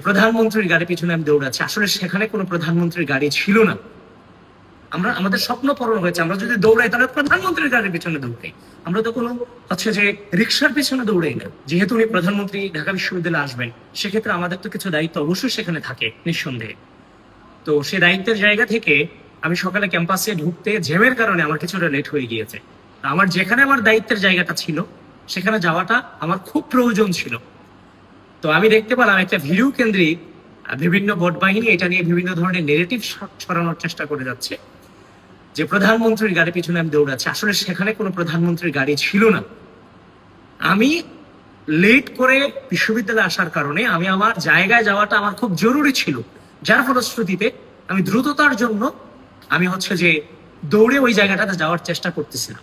প্রধানমন্ত্রীর গাড়ি পিছনে আমি দৌড়াচ্ছি, আসলে সেখানে কোনো প্রধানমন্ত্রীর গাড়ি ছিল না। আমাদের স্বপ্ন পূরণ হয়েছে। আমরা যদি দৌড়াই তাহলে প্রধানমন্ত্রীর গাড়ির পিছনে দৌড়াই। আমরা তো কোনো যে রিক্সার পিছনে দৌড়াই না। যেহেতু উনি প্রধানমন্ত্রী ঢাকা বিশ্ববিদ্যালয়ে আসবেন, সেক্ষেত্রে আমাদের তো কিছু দায়িত্ব অবশ্যই সেখানে থাকে নিঃসন্দেহে। তো সেই দায়িত্বের জায়গা থেকে আমি সকালে ক্যাম্পাসে ঢুকতে জ্যামের কারণে আমার কিছুটা লেট হয়ে গিয়েছে। আমার যেখানে আমার দায়িত্বের জায়গাটা ছিল সেখানে যাওয়াটা আমার খুব প্রয়োজন ছিল। তো আমি দেখতে পেলাম একটা ভিডিও কেন্দ্রিক বিভিন্ন ভোট বাহিনী এটা নিয়ে বিভিন্ন ধরনের নেগেটিভ ছড়ানোর চেষ্টা করে যাচ্ছে যে প্রধানমন্ত্রীর গাড়ি পিছনে আমি দৌড়াচ্ছি, আসলে সেখানে কোনো প্রধানমন্ত্রীর গাড়ি ছিল না। আমি লেট করে বিশ্ববিদ্যালয়ে আসার কারণে আমি আমার জায়গায় যাওয়াটা আমার খুব জরুরি ছিল, যার ফলশ্রুতিতে আমি দ্রুততার জন্য আমি যে দৌড়ে ওই জায়গাটাতে যাওয়ার চেষ্টা করতেছিলাম।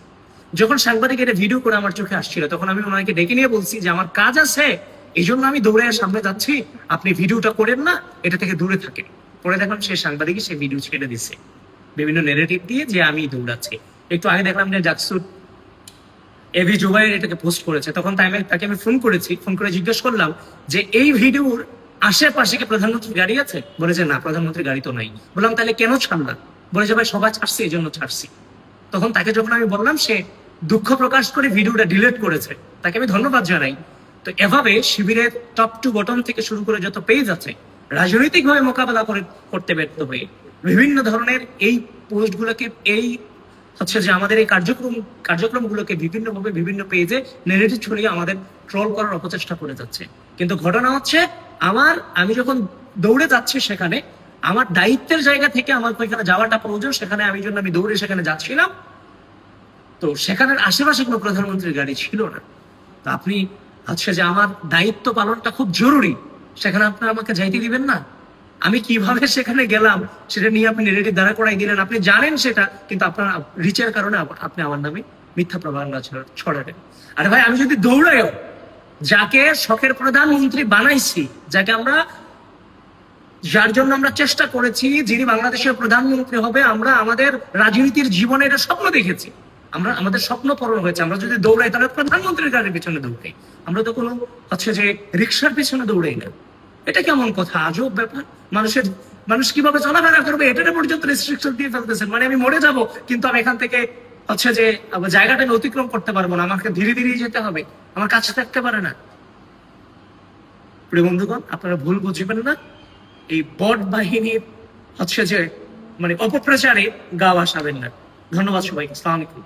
যখন সাংবাদিক এটা ভিডিও করে আমার চোখে আসছিল, তখন আমি ওনাকে ডেকে নিয়ে বলছি যে আমার কাজ আছে, এই জন্য আমি দৌড়ে সামনে যাচ্ছি, আপনি ভিডিওটা করেন না, এটা থেকে দূরে থাকেন। পরে দেখলাম সেই সাংবাদিকই সেই ভিডিও ছেড়ে দিচ্ছে বিভিন্ন নেগেটিভ দিয়ে যে আমি দৌড়াচ্ছি। একটু আগে দেখলাম যে জাকসুর এভি জুবাইর এটাকে পোস্ট করেছে, তখন তাকে আমি ফোন করেছি, ফোন করে জিজ্ঞেস করলাম যে এই ভিডিওর আশেপাশে কি প্রধানমন্ত্রীর গাড়ি আছে? বলেছে না, প্রধানমন্ত্রীর গাড়ি তো নাই। বললাম তাহলে কেন ছাড়লাম? বলেছে ভাই সবাই ছাড়ছে এই জন্য ছাড়ছি। তখন তাকে যখন আমি বললাম, সে দুঃখ প্রকাশ করে ভিডিওটা ডিলিট করেছে। তাকে আমি ধন্যবাদ জানাই। তো এভাবে শিবিরের টপ টু বটম থেকে শুরু করে যত পেজ আছে, রাজনৈতিক ভাবে মোকাবেলা করতে ব্যর্থ হয়ে বিভিন্ন ধরনের এই পোস্টগুলোকে যে আমাদের এই কার্যক্রমগুলোকে বিভিন্নভাবে বিভিন্ন পেজে নেগেটিভ ছড়িয়ে আমাদের ট্রল করার অপচেষ্টা করে যাচ্ছে। কিন্তু ঘটনা আমি যখন দৌড়ে যাচ্ছি সেখানে আমার দায়িত্বের জায়গা থেকে আমার ওইখানে যাওয়াটা প্রয়োজন, সেখানে আমি দৌড়ে সেখানে যাচ্ছিলাম। তো সেখানের আশেপাশে কোনো প্রধানমন্ত্রীর গাড়ি ছিল না। তো আপনি যে আমার দায়িত্ব পালনটা খুব জরুরি, সেখানে আপনারা আমাকে যাইতে দিবেন না? আমি কিভাবে সেখানে গেলাম সেটা নিয়ে আপনি নেগেটিভ দাঁড়া করাই দিলেন। আপনি জানেন সেটা, কিন্তু আপনার রিচের কারণে আপনি আমার নামে মিথ্যা প্রভাবনা ছড়াবেন। আরে ভাই, আমি যদি দৌড়াইও যাকে শখের প্রধানমন্ত্রী বানাইছি, যার জন্য আমরা চেষ্টা করেছি, যিনি বাংলাদেশের প্রধানমন্ত্রী হবে, আমরা আমাদের রাজনীতির জীবনে এটা স্বপ্ন দেখেছি, আমাদের স্বপ্ন পূরণ হয়েছে। আমরা যদি দৌড়াই তাহলে প্রধানমন্ত্রীর গাড়ির পিছনে দৌড়াই। আমরা তো কোনো যে রিক্সার পিছনে দৌড়াই না। এটা কেমন কথা? আজব ব্যাপার। মানুষ কিভাবে চলাফেরা করবে এটা পর্যন্ত রেস্ট্রিকশন দিয়ে ফেলতেছেন। মানে আমি মরে যাব, কিন্তু আমি এখান থেকে যে জায়গাটা আমি অতিক্রম করতে পারবো না, আমাকে ধীরে ধীরে যেতে হবে, আমার কাছে থাকতে পারে না। প্রিয় বন্ধুগণ, আপনারা ভুল বুঝবেন না। এই বট বাহিনীর যে অপপ্রচারে গা ভাসাবেন না। ধন্যবাদ সবাইকে। আসসালামু আলাইকুম।